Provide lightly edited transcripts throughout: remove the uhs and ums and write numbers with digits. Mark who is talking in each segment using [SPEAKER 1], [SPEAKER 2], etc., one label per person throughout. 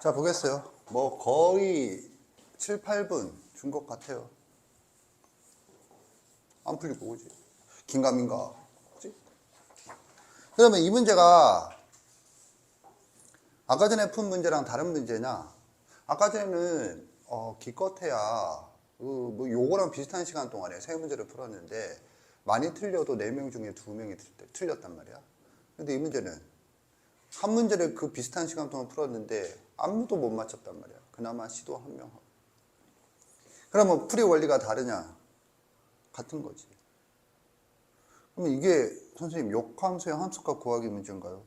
[SPEAKER 1] 자, 보겠어요. 뭐 거의 7, 8분 준 것 같아요. 안 풀리고, 그지? 긴가민가, 그지? 그러면 이 문제가 아까 전에 푼 문제랑 다른 문제냐? 아까 전에는 기껏해야 뭐 요거랑 비슷한 시간 동안에 세 문제를 풀었는데 많이 틀려도 4명 중에 2명이 틀렸단 말이야. 근데 이 문제는 한 문제를 그 비슷한 시간 동안 풀었는데 아무도 못 맞췄단 말이야. 그나마 시도 한 명 하고. 그러면 풀이 원리가 다르냐? 같은 거지. 그러면 이게 선생님 역함수의 함수값 구하기 문제인가요?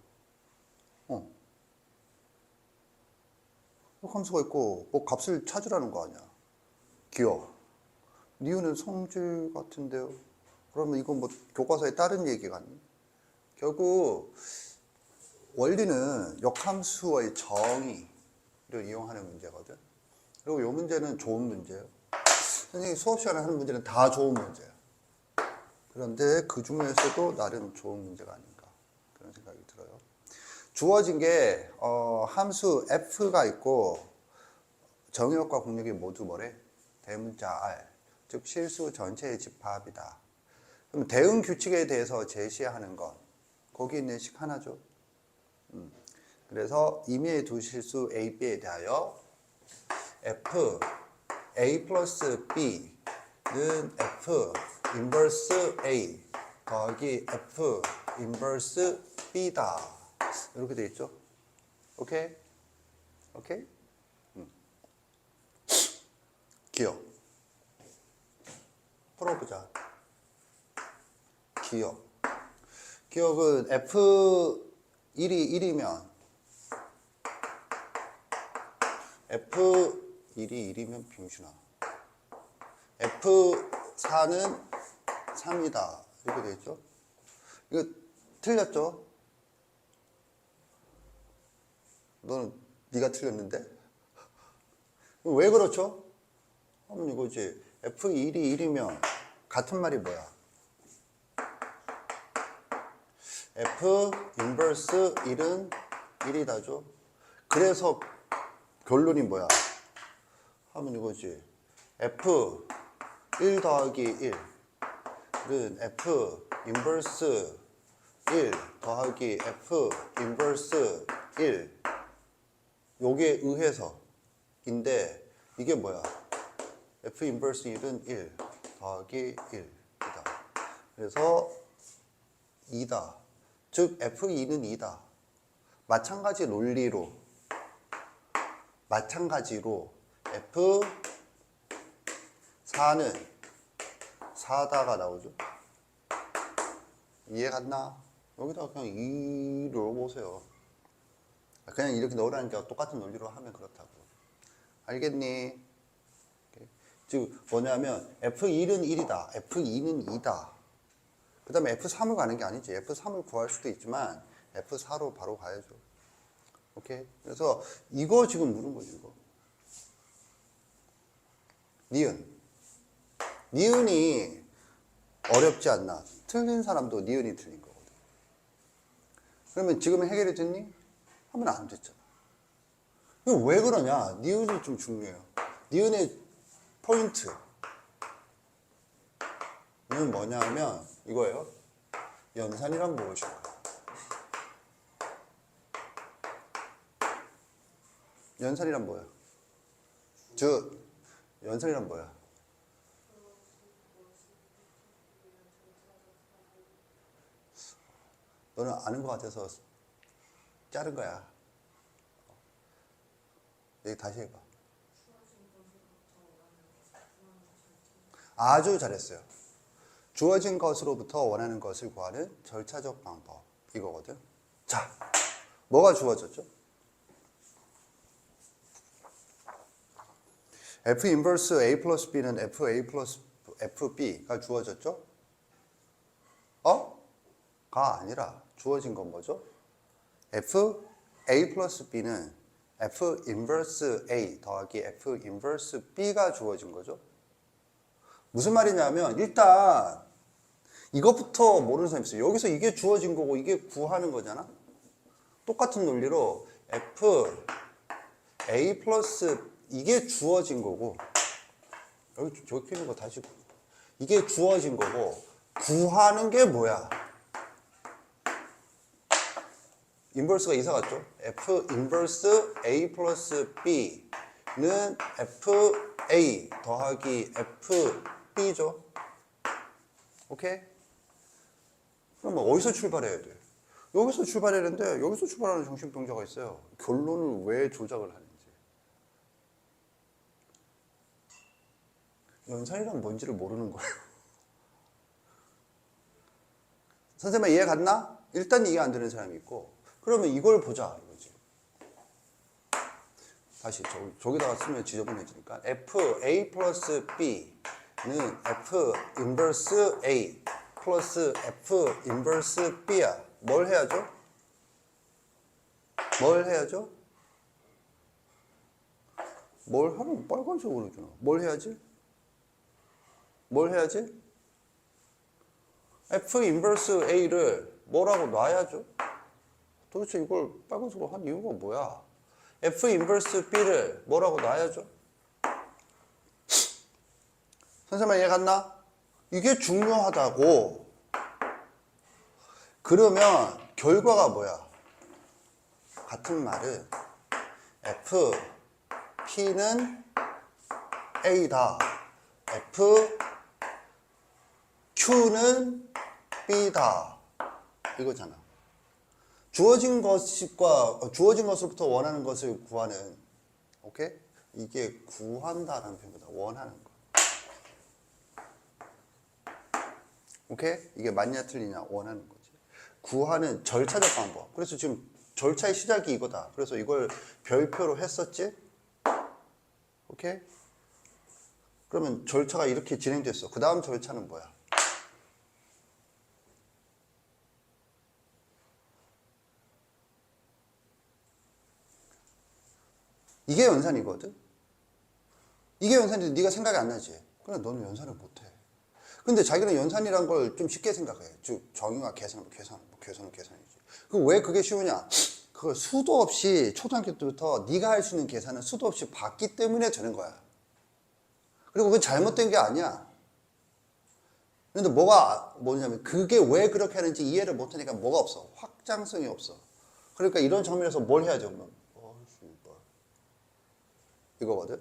[SPEAKER 1] 역함수가 있고 뭐 값을 찾으라는 거 아니야. 기억. 니은은 성질 같은데요. 그러면 이건 뭐 교과서에 다른 얘기 같니? 결국 원리는 역함수의 정의를 이용하는 문제거든. 그리고 이 문제는 좋은 문제예요. 선생님이 수업 시간에 하는 문제는 다 좋은 문제예요. 그런데 그 중에서도 나름 좋은 문제가 아닌가 그런 생각이 들어요. 주어진 게 함수 f가 있고 정의역과 공역이 모두 뭐래? 대문자 R, 즉 실수 전체의 집합이다. 그럼 대응 규칙에 대해서 제시하는 건 거기 있는 식 하나죠. 그래서 임의의 두 실수 A, B에 대하여 f A 플러스 B는 F 인버스 A 더하기 F 인버스 B다. 이렇게 돼 있죠. 오케이? 오케이? 기억. 풀어보자. 기억. 기억은 F1이 1이면 F1이 1이면 빙신아. F4는 3이다. 이렇게 돼 있죠. 이거 틀렸죠? 너는 네가 틀렸는데? 왜 그렇죠? 하면 이거지. F1이 1이면 같은 말이 뭐야? F 인버스 1은 1이다죠. 그래서 결론이 뭐야? 하면 이거지. F 1 더하기 1은 F 인버스 1 더하기 F 인버스 1 요게 의해서인데 이게 뭐야? F 인버스 1은 1 더하기 1이다. 그래서 2다. 즉 F2는 2다. 마찬가지로 F4는 4다가 나오죠. 이해 갔나? 여기다가 그냥 2를 넣어보세요. 그냥 이렇게 넣으라니까 똑같은 논리로 하면 그렇다고. 알겠니? 즉 뭐냐면 F1은 1이다. F2는 2다. 그 다음에 F3을 가는 게 아니지. F3을 구할 수도 있지만 F4로 바로 가야죠. 오케이? 그래서 이거 지금 물은 거지, 이거. 니은이 어렵지 않나? 틀린 사람도 니은이 틀린 거거든. 그러면 지금 해결이 됐니? 하면 안 됐잖아. 이거 왜 그러냐? 니은이 좀 중요해요. 니은의 포인트는 뭐냐 하면 이거예요. 연산이란 무엇인가? 연산이란 뭐야? 연산이란 뭐야? 너는 아는 것 같아서 자른 거야. 얘기 다시 해봐. 아주 잘했어요. 주어진 것으로부터 원하는 것을 구하는 절차적 방법. 이거거든. 자, 뭐가 주어졌죠? F 인버스 A 플러스 B는 FA 플러스 FB가 주어졌죠? 가 아니라 주어진 건 뭐죠? F A 플러스 B는 F 인버스 A 더하기 F 인버스 B가 주어진 거죠. 무슨 말이냐면 일단 이것부터 모르는 사람이 있어요. 여기서 이게 주어진 거고 이게 구하는 거잖아. 똑같은 논리로 F A 플러스 이게 주어진 거고 여기 적혀 있는 거 다시 이게 주어진 거고 구하는 게 뭐야? 인버스가 이사 갔죠? F 인버스 A 플러스 B는 FA 더하기 FB죠? 오케이? 그럼 뭐 어디서 출발해야 돼? 여기서 출발해야 되는데 여기서 출발하는 정식 동작가 있어요. 결론을 왜 조작을 하는지. 연산이란 뭔지를 모르는 거예요. 선생님 이해 갔나? 일단 이해 안 되는 사람이 있고 그러면 이걸 보자 이거지. 다시 저기다가 쓰면 지저분해지니까 FA 플러스 B는 F 인버스 A 플러스 F 인버스 B야. 뭘 해야죠? 뭘 해야죠? 뭘 하면 빨간색으로 주나? 뭘 해야지? 뭘 해야지? F 인버스 A를 뭐라고 놔야죠? 도대체 이걸 빨간색으로 한 이유가 뭐야? F 인버스 B를 뭐라고 놔야죠? 선생님 이해 갔나? 이게 중요하다고. 그러면 결과가 뭐야? 같은 말은 F P는 A다. F Q는 B다. 이거잖아. 주어진 것으로부터 원하는 것을 구하는, 오케이? 이게 구한다라는 표현보다 원하는 거. 오케이? 이게 맞냐 틀리냐 원하는 거지. 구하는 절차적 방법. 그래서 지금 절차의 시작이 이거다. 그래서 이걸 별표로 했었지? 오케이? 그러면 절차가 이렇게 진행됐어. 그 다음 절차는 뭐야? 이게 연산이거든? 이게 연산인데 네가 생각이 안 나지? 그래 너는 연산을 못해. 근데 자기는 연산이란 걸 좀 쉽게 생각해. 즉 정의와 계산은 계산이지. 그 왜 그게 쉬우냐? 그걸 수도 없이 초등학교 때부터 네가 할 수 있는 계산은 수도 없이 봤기 때문에 되는 거야. 그리고 그건 잘못된 게 아니야. 근데 뭐냐면 그게 왜 그렇게 하는지 이해를 못하니까 뭐가 없어? 확장성이 없어. 그러니까 이런 장면에서 뭘 해야죠? 그러면 이거거든.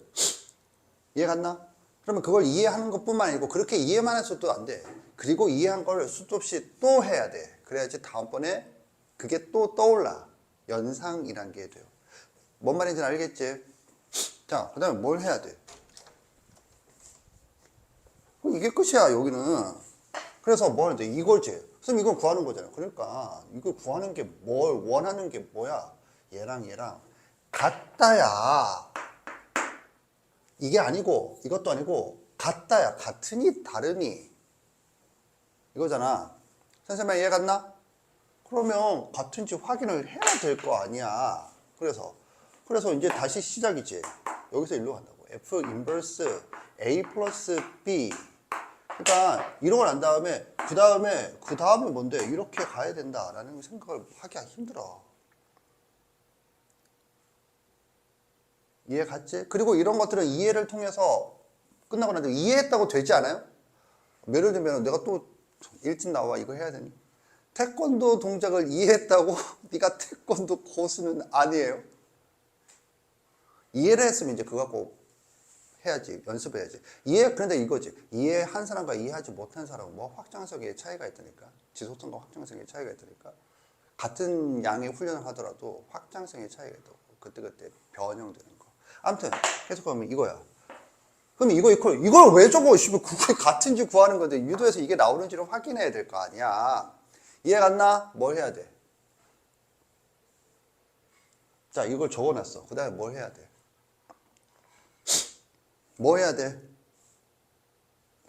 [SPEAKER 1] 이해 갔나? 그러면 그걸 이해하는 것뿐만 아니고 그렇게 이해만 해서도 안 돼. 그리고 이해한 걸 수도 없이 또 해야 돼. 그래야지 다음번에 그게 또 떠올라. 연상이란 게 돼요. 뭔 말인지 알겠지? 자, 그 다음에 뭘 해야 돼? 이게 끝이야, 여기는. 그래서 뭐 하는데? 이걸지. 선생님, 이건 구하는 거잖아요. 그러니까, 이걸 구하는 게 원하는 게 뭐야? 얘랑 같다야. 이게 아니고, 이것도 아니고, 같다야. 같으니, 다르니. 이거잖아. 선생님, 이해 갔나? 그러면 같은지 확인을 해야 될 거 아니야. 그래서 이제 다시 시작이지. 여기서 일로 간다고. F 인버스 A 플러스 B. 그러니까 이런 걸 안 다음에 그 다음에 뭔데? 이렇게 가야 된다라는 생각을 하기가 힘들어. 이해 갔지? 그리고 이런 것들은 이해를 통해서 끝나고 나서 이해했다고 되지 않아요? 예를 들면 내가 또 일찍 나와 이거 해야 되니? 태권도 동작을 이해했다고 네가 태권도 고수는 아니에요. 이해를 했으면 이제 그거 갖고 해야지, 연습해야지. 그런데 이거지. 이해한 사람과 이해하지 못한 사람은 뭐 확장성의 차이가 있다니까. 지속성과 확장성의 차이가 있다니까. 같은 양의 훈련을 하더라도 확장성의 차이가 있다고. 그때그때 변형되는 거. 아무튼 해석하면 이거야. 그럼 이걸 왜 적어? 그게 같은지 구하는 건데 유도에서 이게 나오는지를 확인해야 될 거 아니야. 이해 갔나? 뭘 해야 돼? 자, 이걸 적어놨어. 그 다음에 뭘 해야 돼? 뭐 해야 돼?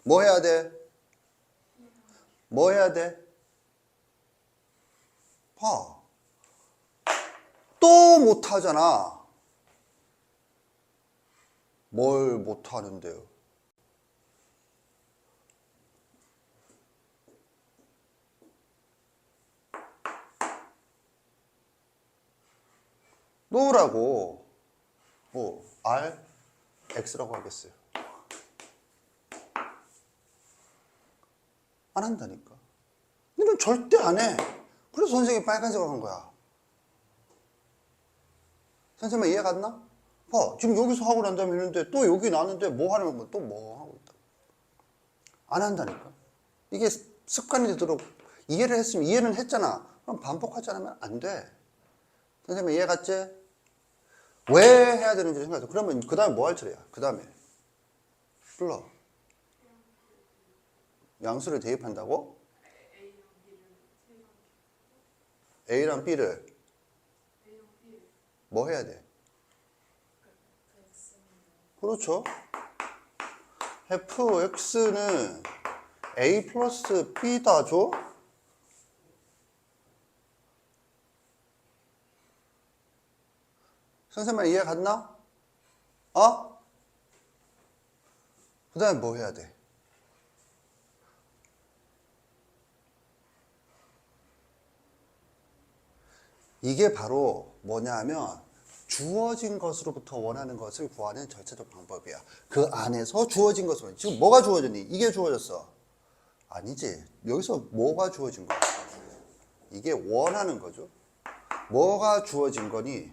[SPEAKER 1] 뭐 해야 돼? 뭐 해야 돼? 봐. 또 못하잖아. 뭘 못하는데요? 놓으라고. 뭐 R, X라고 하겠어요. 안 한다니까. 이건 절대 안 해. 그래서 선생님이 빨간색으로 한 거야. 선생님 이해 갔나? 봐, 지금 여기서 하고 난 다음에 있는데 또 여기 나는데 뭐 하는 거 또 뭐 하고 있다. 안 한다니까. 이게 습관이 되도록 이해를 했으면 이해는 했잖아. 그럼 반복하지 않으면 안 돼. 선생님 이해 갔지? 왜 해야 되는지 생각해. 그러면 그 다음에 뭐 할 차례야? 그 다음에 불러. 양수를 대입한다고? A랑 B를 뭐 해야 돼? 그렇죠. fx는 a 플러스 b다 줘? 선생님 이해 갔나? 어? 그 다음에 뭐 해야 돼? 이게 바로 뭐냐 하면 주어진 것으로부터 원하는 것을 구하는 절차적 방법이야. 그 안에서 주어진 것으로. 지금 뭐가 주어졌니? 이게 주어졌어. 아니지. 여기서 뭐가 주어진 거야? 이게 원하는 거죠. 뭐가 주어진 거니?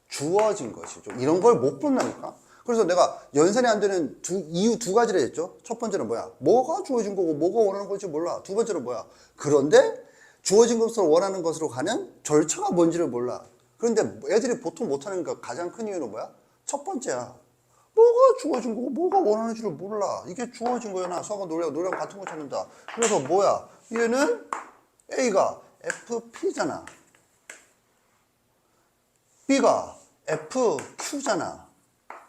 [SPEAKER 1] 주어진 것이죠. 이런 걸 못 본다니까. 그래서 내가 연산이 안 되는 이유 두 가지를 했죠. 첫 번째는 뭐야? 뭐가 주어진 거고 뭐가 원하는 건지 몰라. 두 번째는 뭐야? 그런데 주어진 것을 원하는 것으로 가는 절차가 뭔지를 몰라. 그런데 애들이 보통 못하는 거 가장 큰 이유는 뭐야? 첫 번째야. 뭐가 주어진 거고 뭐가 원하는지를 몰라. 이게 주어진 거야. 나 수학과 노래하고 같은 거 찾는다. 그래서 뭐야? 얘는 A가 FP잖아. B가 FQ잖아.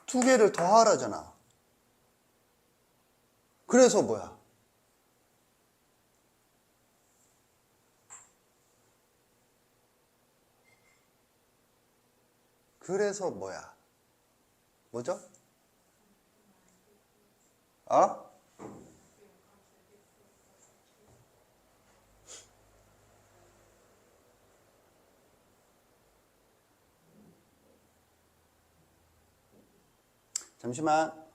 [SPEAKER 1] 두 개를 더하라잖아. 그래서 뭐야? 그래서 뭐야? 뭐죠? 어? 잠시만.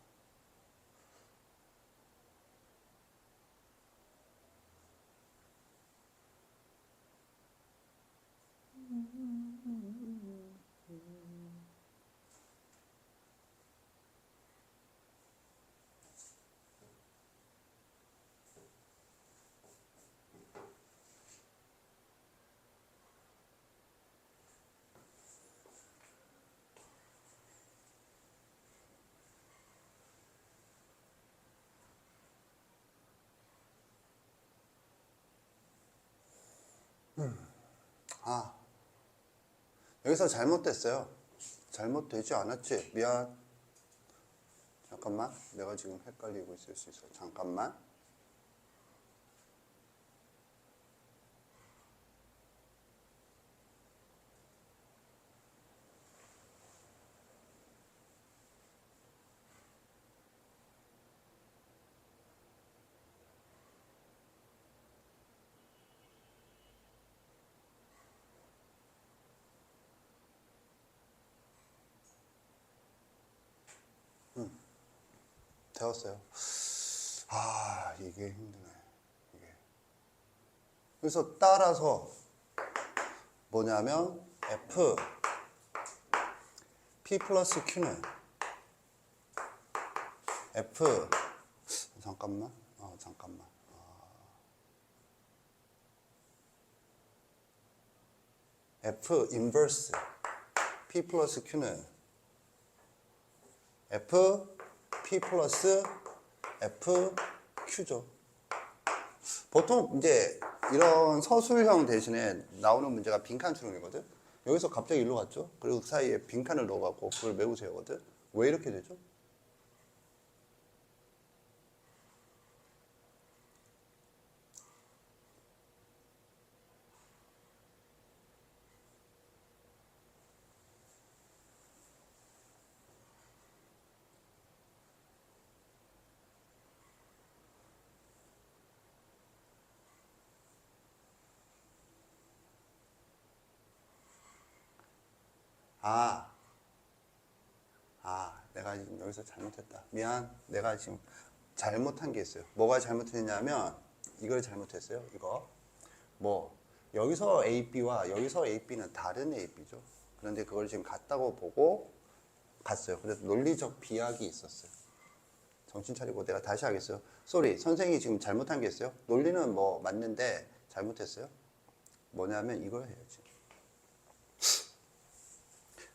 [SPEAKER 1] 아, 여기서 잘못됐어요. 잘못되지 않았지? 미안. 잠깐만. 내가 지금 헷갈리고 있을 수 있어. 잠깐만. 되었어요. 아, 이게 힘드네. 이게. 그래서 따라서 뭐냐면 F P 플러스 Q는 F 잠깐만. 잠깐만. F 인버스 P 플러스 Q는 F P 플러스 F Q죠. 보통 이제 이런 서술형 대신에 나오는 문제가 빈칸 추론이거든. 여기서 갑자기 일로 갔죠. 그리고 그 사이에 빈칸을 넣어갖고 그걸 메우세요거든. 왜 이렇게 되죠? 아, 내가 지금 여기서 잘못했다. 미안. 내가 지금 잘못한 게 있어요. 뭐가 잘못했냐면 이걸 잘못했어요. 이거. 뭐 여기서 AB와 여기서 AB는 다른 AB죠. 그런데 그걸 지금 같다고 보고 갔어요. 그래서 논리적 비약이 있었어요. 정신 차리고 내가 다시 하겠어요. 쏘리, 선생님이 지금 잘못한 게 있어요. 논리는 뭐 맞는데 잘못했어요. 뭐냐면 이걸 해야지.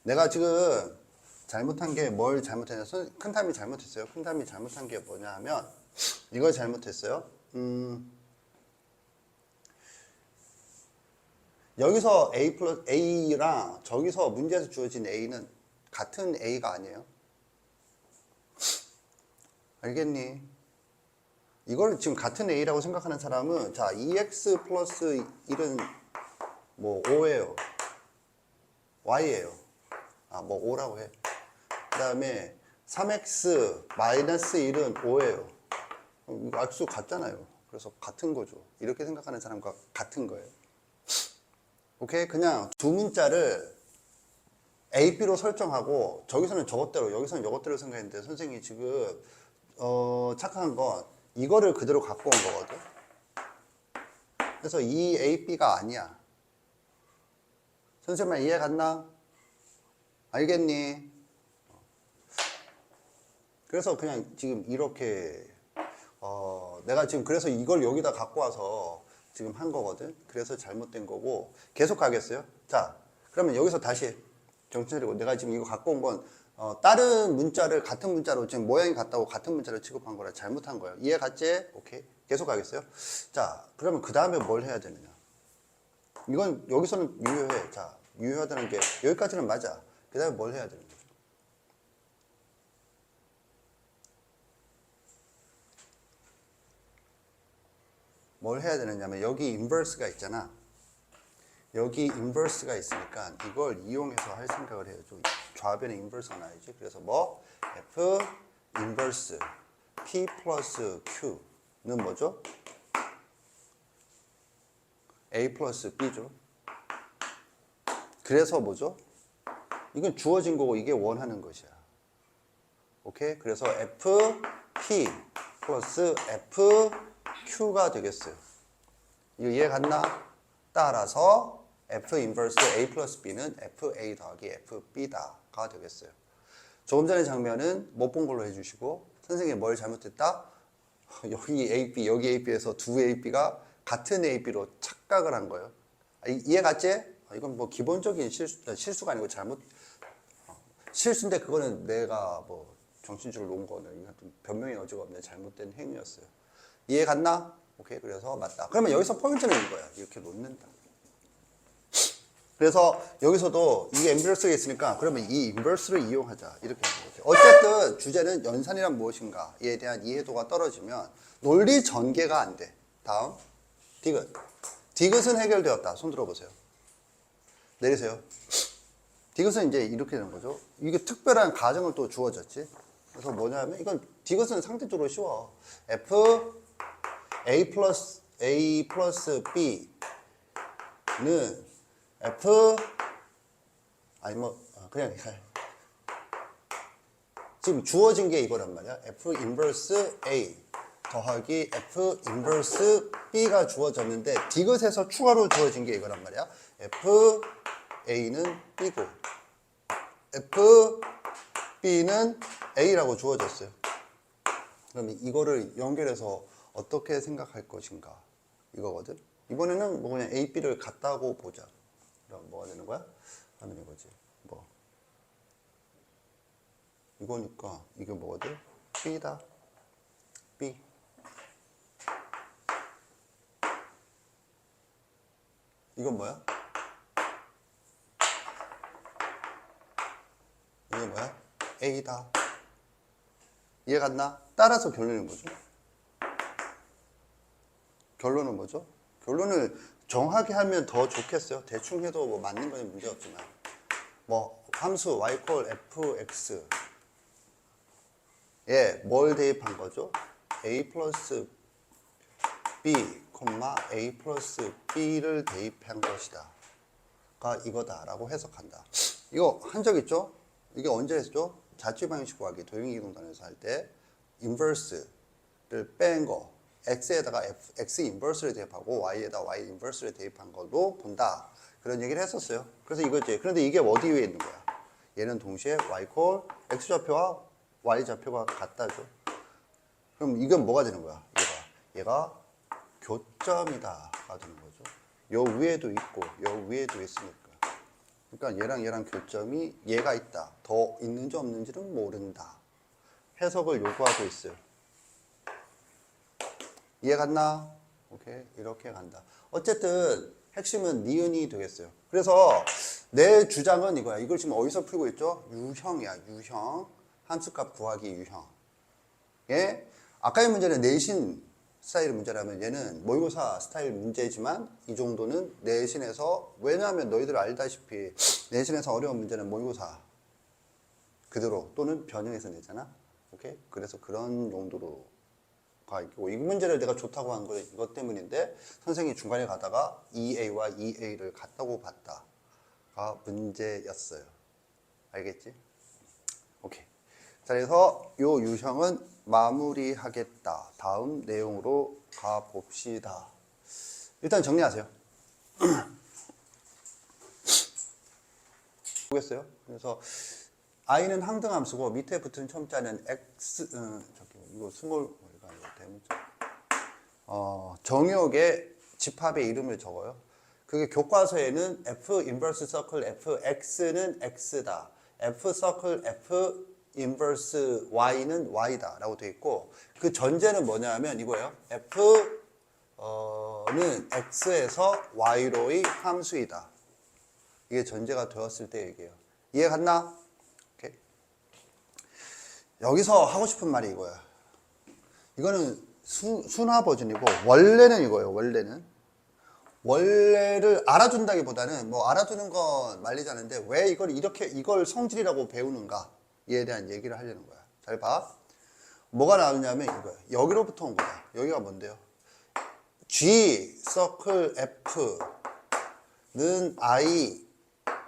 [SPEAKER 1] 내가 지금 잘못한 게 뭘 잘못했냐. 큰탐이 잘못했어요. 큰탐이 잘못한 게 뭐냐 하면 이걸 잘못했어요. 여기서 A 플러스 A랑 저기서 문제에서 주어진 A는 같은 A가 아니에요. 알겠니? 이걸 지금 같은 A라고 생각하는 사람은 자 2x 플러스 1은 뭐 5예요. Y예요. 아 뭐 5라고 해. 그 다음에 3x 마이너스 1은 5예요. 악수 같잖아요. 그래서 같은 거죠. 이렇게 생각하는 사람과 같은 거예요. 오케이? 그냥 두 문자를 A, B로 설정하고 저기서는 저것대로 여기서는 이것대로 생각했는데 선생님이 지금 착각한 건 이거를 그대로 갖고 온 거거든. 그래서 이 A, B가 아니야. 선생님 이해 갔나? 알겠니? 그래서 그냥 지금 이렇게 내가 지금 그래서 이걸 여기다 갖고 와서 지금 한 거거든. 그래서 잘못된 거고 계속 가겠어요. 자 그러면 여기서 다시 정신 차리고 내가 지금 이거 갖고 온 건 다른 문자를 같은 문자로 지금 모양이 같다고 같은 문자를 취급한 거라 잘못한 거예요. 이해 갔지? 오케이. 계속 가겠어요. 자 그러면 그 다음에 뭘 해야 되느냐. 이건 여기서는 유효해. 자 유효하다는 게 여기까지는 맞아. 그 다음에 뭘 해야 되는 거죠. 뭘 해야 되느냐면 여기 인버스가 있잖아. 여기 인버스가 있으니까 이걸 이용해서 할 생각을 해야죠. 좌변에 인버스가 나야지. 그래서 뭐 F 인버스 P 플러스 Q는 뭐죠? A 플러스 B죠. 그래서 뭐죠? 이건 주어진 거고 이게 원하는 것이야. 오케이? 그래서 F P 플러스 F Q가 되겠어요. 이거 이해 갔나? 따라서 F 인버스 A 플러스 B는 FA 더하기 FB다가 되겠어요. 조금 전의 장면은 못 본 걸로 해주시고 선생님이 뭘 잘못했다? 여기 AB, 여기 AB에서 두 AB가 같은 AB로 착각을 한 거예요. 이해 갔지? 이건 뭐 기본적인 실수가 아니고 실수인데 그거는 내가 뭐 정신줄을 놓은 거는 이건 좀 변명의 여지가 없는 잘못된 행위였어요. 이해 갔나? 오케이. 그래서 맞다. 그러면 여기서 포인트는 이거야. 이렇게 놓는다. 그래서 여기서도 이게 인버스가 있으니까 그러면 이 인버스를 이용하자. 이렇게 하는 거죠. 어쨌든 주제는 연산이란 무엇인가에 대한 이해도가 떨어지면 논리 전개가 안 돼. 다음. 디귿. 디귿은 해결되었다. 손 들어보세요. 내리세요. 디귿은 이제 이렇게 되는 거죠. 이게 특별한 가정을 또 주어졌지. 그래서 뭐냐면 이건 디귿은 상대적으로 쉬워. F A 플러스 B는 F 아니 뭐 그냥 지금 주어진 게 이거란 말이야. F 인버스 A 더하기 F 인버스 B가 주어졌는데 디귿에서 추가로 주어진 게 이거란 말이야. F A는 B고 F B는 A라고 주어졌어요. 그러면 이거를 연결해서 어떻게 생각할 것인가 이거거든. 이번에는 뭐 그냥 A, B를 같다고 보자. 그럼 뭐가 되는 거야? 하면 이거지. 뭐 이거니까 이게 뭐거든? B다. B. 이건 뭐야? 이게 뭐야? A다. 이해 갔나? 따라서 결론은 뭐죠? 결론은 뭐죠? 결론을 정확히 하면 더 좋겠어요. 대충 해도 뭐 맞는 건 문제 없지만 뭐 함수 y 콜 fx 예, 뭘 대입한 거죠? a 플러스 b, a 플러스 b를 대입한 것이다 가 이거다라고 해석한다. 이거 한 적 있죠? 이게 언제 했죠? 자취 방식 구하기 도형이동단에서 할 때 인버스를 뺀 거 x에다가 x 인버스를 대입하고 y에다 y 인버스를 대입한 걸로 본다. 그런 얘기를 했었어요. 그래서 이거지. 그런데 이게 어디 위에 있는 거야? 얘는 동시에 y 콜 x 좌표와 y 좌표가 같다죠. 그럼 이건 뭐가 되는 거야? 얘가 교점이다가 되는 거죠. 요 위에도 있고 요 위에도 있으니까. 그러니까 얘랑 교점이 얘가 있다. 더 있는지 없는지는 모른다. 해석을 요구하고 있어요. 이해 갔나? 오케이. 이렇게 간다. 어쨌든 핵심은 니은이 되겠어요. 그래서 내 주장은 이거야. 이걸 지금 어디서 풀고 있죠? 유형이야. 유형. 함수값 구하기 유형. 예? 아까의 문제는 내신 스타일 문제라면 얘는 모의고사 스타일 문제지만 이 정도는 내신에서, 왜냐하면 너희들 알다시피 내신에서 어려운 문제는 모의고사 그대로 또는 변형해서 내잖아. 오케이? 그래서 그런 용도로 가 있고, 이 문제를 내가 좋다고 한 거 이것 때문인데 선생님이 중간에 가다가 2A와 2A를 같다고 봤다가 문제였어요. 알겠지? 오케이. 자, 그래서 요 유형은 마무리하겠다. 다음 내용으로 가봅시다. 일단 정리하세요. 보겠어요? 그래서 i는 항등함수고 밑에 붙은 첨자는 x, 이거 스몰, 정역의 집합의 이름을 적어요. 그게 교과서에는 f 인버스 서클 fx는 x다. f 서클 f 인버스 y는 y다 라고 되어 있고, 그 전제는 뭐냐면 이거예요. f는 x에서 y로의 함수이다. 이게 전제가 되었을 때 얘기해요. 이해 갔나? 오케이. 여기서 하고 싶은 말이 이거야. 이거는 순화 버전이고, 원래는 이거예요. 원래를 알아준다기보다는, 뭐 알아두는 건 말리지 않는데 왜 이걸 성질이라고 배우는가 이에 대한 얘기를 하려는 거야. 잘 봐. 뭐가 나오냐면 이거야. 여기로부터 온 거야. 여기가 뭔데요? G 서클 F는 I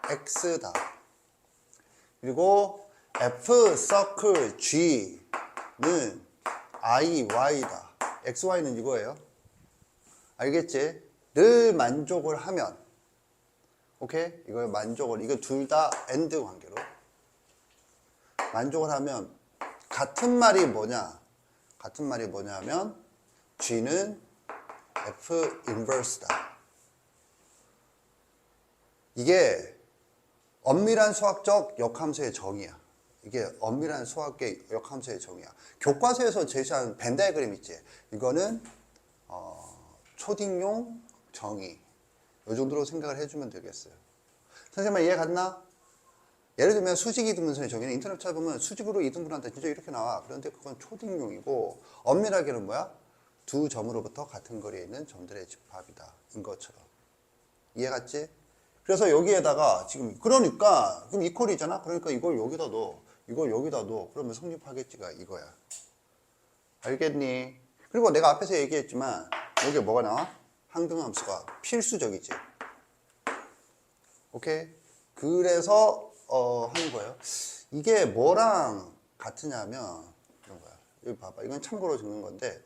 [SPEAKER 1] X다. 그리고 F 서클 G는 I Y다. X, Y는 이거예요. 알겠지? 를 만족을 하면, 오케이? 이거 둘 다 AND 관계로 만족을 하면 같은 말이 뭐냐면 G는 F 인버스다. 이게 엄밀한 수학적 역함수의 정의야. 교과서에서 제시한 벤 다이어그램 있지? 이거는 초딩용 정의. 이 정도로 생각을 해주면 되겠어요. 선생님 이해 갔나? 예를 들면 수직 이등분선의 정의는 인터넷 찾아보면 수직으로 이등분한다 진짜 이렇게 나와. 그런데 그건 초딩용이고, 엄밀하게는 뭐야? 두 점으로부터 같은 거리에 있는 점들의 집합이다. 인 것처럼. 이해 갔지? 그래서 여기에다가 지금 그러니까 그럼 이퀄이잖아. 그러니까 이걸 여기다 넣어. 그러면 성립하겠지가 이거야. 알겠니? 그리고 내가 앞에서 얘기했지만 여기에 뭐가 나와? 항등함수가 필수적이지. 오케이? 그래서 하는 거예요. 이게 뭐랑 같으냐면 이런 거야. 여기 봐봐. 이건 참고로 적는 건데,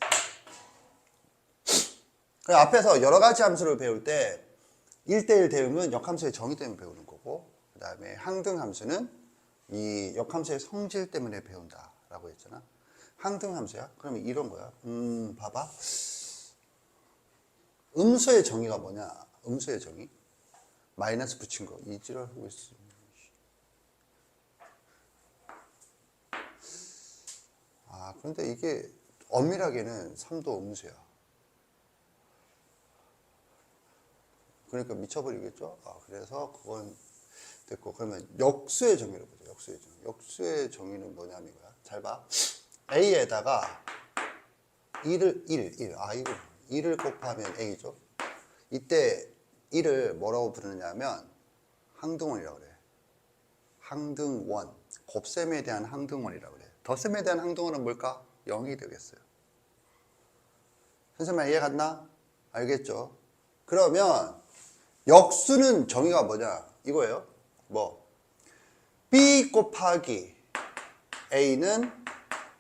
[SPEAKER 1] 앞에서 여러 가지 함수를 배울 때 1대1 대응은 역함수의 정의 때문에 배우는 거고, 그 다음에 항등함수는 이 역함수의 성질 때문에 배운다라고 했잖아. 항등함수야? 그러면 이런 거야. 봐봐. 음수의 정의가 뭐냐? 음수의 정의? 마이너스 붙인 거. 이지랄 하고 있어. 그런데 이게 엄밀하게는 3도 음수야. 그러니까 미쳐버리겠죠? 그래서 그건 됐고, 그러면 역수의 정의로 보자. 역수의 정의는 뭐냐면 이거야. 잘 봐. A에다가 1을 곱하면 A죠. 이때 1을 뭐라고 부르느냐면 항등원이라고 그래. 항등원. 곱셈에 대한 항등원이라고 그래. 덧셈에 대한 항등원은 뭘까? 0이 되겠어요. 선생님 이해 갔나? 알겠죠? 그러면 역수는 정의가 뭐냐? 이거예요. B 곱하기 A는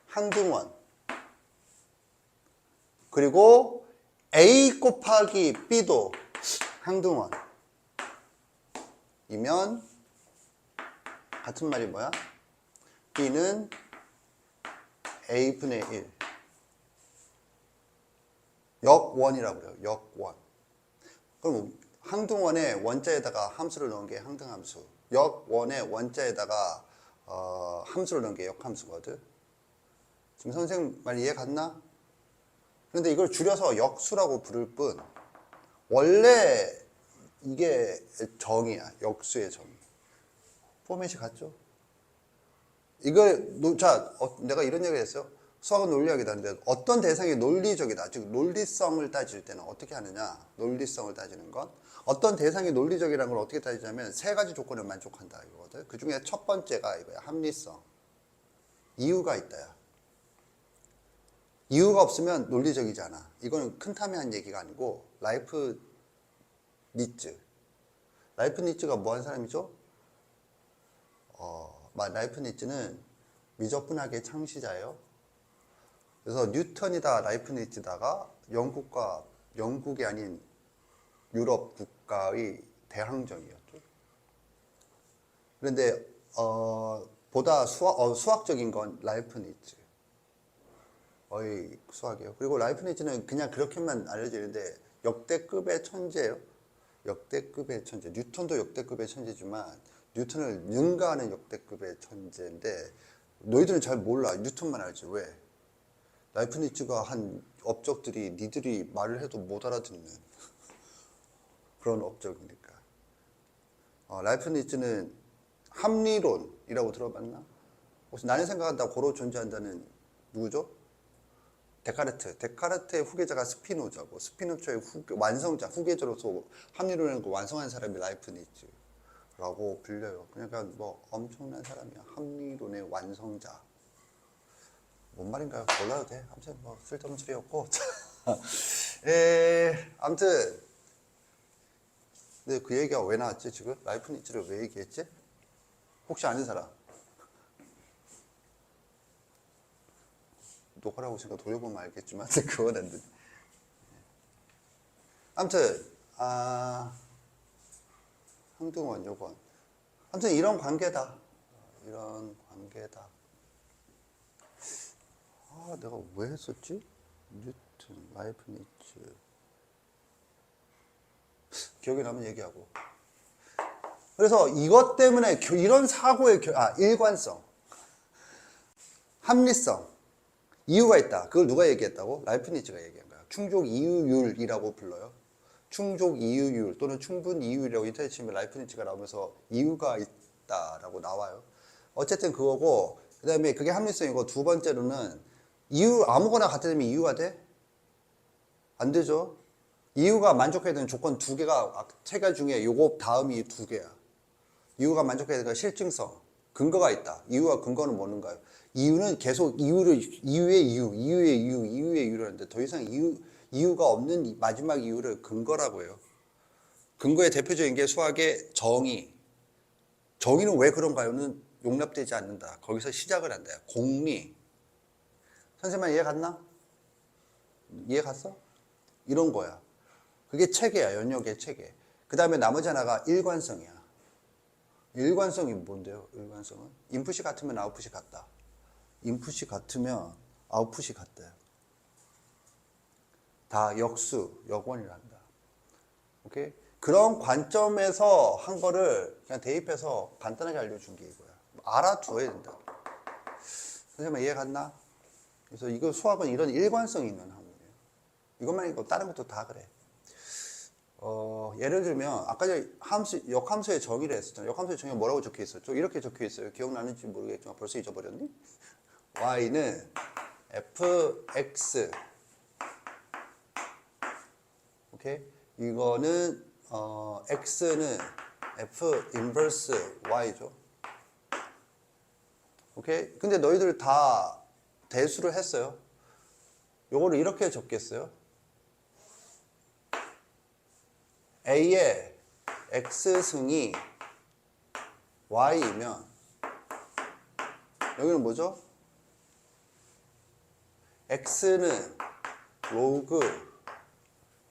[SPEAKER 1] 항등원. 그리고 A 곱하기 B도 항등원. 이면 같은 말이 뭐야? B는 A분의 1. 역원이라고 그래요. 역원. 그럼 항등원의 원자에다가 함수를 넣은 게 항등함수. 역원의 원자에다가 함수를 넣은 게 역함수거든. 지금 선생님 말 이해 갔나? 그런데 이걸 줄여서 역수라고 부를 뿐 원래 이게 정이야. 역수의 정. 포맷이 같죠? 이걸 내가 이런 얘기를 했어요. 수학은 논리학이다는데 어떤 대상이 논리적이다. 즉 논리성을 따질 때는 어떻게 하느냐. 논리성을 따지는 건 어떤 대상이 논리적이라는 걸 어떻게 따지냐면 세 가지 조건을 만족한다 이거거든. 그 중에 첫 번째가 이거야. 합리성. 이유가 있다야. 이유가 없으면 논리적이지 않아. 이거는 큰 탐이 한 얘기가 아니고 라이프니츠가 뭐 한 사람이죠? 라이프니츠는 미적분학의 창시자예요. 그래서 뉴턴이다 라이프니츠다가 영국이 아닌 유럽 국가의 대항전이었죠. 그런데 보다 수학적인 건 라이프니츠. 거의 수학이에요. 그리고 라이프니츠는 그냥 그렇게만 알려지는데 역대급의 천재예요. 역대급의 천재. 뉴턴도 역대급의 천재지만 뉴턴을 능가하는 역대급의 천재인데 너희들은 잘 몰라. 뉴턴만 알지. 왜? 라이프니츠가 한 업적들이 니들이 말을 해도 못 알아듣는 그런 업적이니까. 라이프니츠는 합리론이라고 들어봤나? 혹시 나는 생각한다 고로 존재한다는 누구죠? 데카르트의 후계자가 스피노자고 스피노자의 완성자, 후계자로서 합리론을 완성한 사람이 라이프니츠라고 불려요. 그러니까 뭐 엄청난 사람이야. 합리론의 완성자. 뭔 말인가요? 몰라도 돼. 아무튼 뭐 쓸데없는 소리였고. 아무튼 근데 그 얘기가 왜 나왔지 지금? 라이프니츠를 왜 얘기했지? 혹시 아는 사람? 녹화라고 생각 돌려보면 알겠지만 그건 안 돼. 아무튼 항등원 요건. 아무튼 이런 관계다. 내가 왜 했었지? 뉴턴, 라이프니츠. 기억이 나면 얘기하고. 그래서 이것 때문에 이런 사고의 일관성, 합리성, 이유가 있다. 그걸 누가 얘기했다고? 라이프니츠가 얘기한 거야. 충족 이유율이라고 불러요. 충족 이유율 또는 충분 이유율이라고 인터넷 치면 라이프니츠가 나오면서 이유가 있다라고 나와요. 어쨌든 그거고, 그 다음에 그게 합리성이고, 두 번째로는 이유 아무거나 갖다 대면 이유가 돼? 안 되죠. 이유가 만족해야 되는 조건 두 개가 세 가지 중에 요거 다음이 두 개야. 이유가 만족해야 되는 실증성, 근거가 있다. 이유와 근거는 뭐는가요? 이유는 계속 이유의 이유를 하는데 더 이상 이유가 없는 마지막 이유를 근거라고 해요. 근거의 대표적인 게 수학의 정의. 정의는 왜 그런가요는 용납되지 않는다. 거기서 시작을 한다. 공리. 선생님 이해 갔나? 이해 갔어? 이런 거야. 그게 체계야. 연역의 체계. 그 다음에 나머지 하나가 일관성이야. 일관성이 뭔데요? 일관성은? 인풋이 같으면 아웃풋이 같다. 인풋이 같으면 아웃풋이 같다. 다 역수, 역원이란다. 오케이? 그런 관점에서 한 거를 그냥 대입해서 간단하게 알려준 게 이거야. 알아두어야 된다. 선생님 이해 갔나? 그래서 이거 수학은 이런 일관성이 있는 학문이에요. 이것만 아니고 다른 것도 다 그래. 예를 들면 아까 역함수의 정의를 했었잖아요. 역함수의 정의가 뭐라고 적혀 있었죠? 이렇게 적혀 있어요. 기억나는지 모르겠지만 벌써 잊어버렸니? y는 fx. 오케이? 이거는 x는 f 인버스 y죠. 오케이? 근데 너희들 다 대수를 했어요. 요거를 이렇게 적겠어요. A의 X승이 Y이면 여기는 뭐죠? x는 로그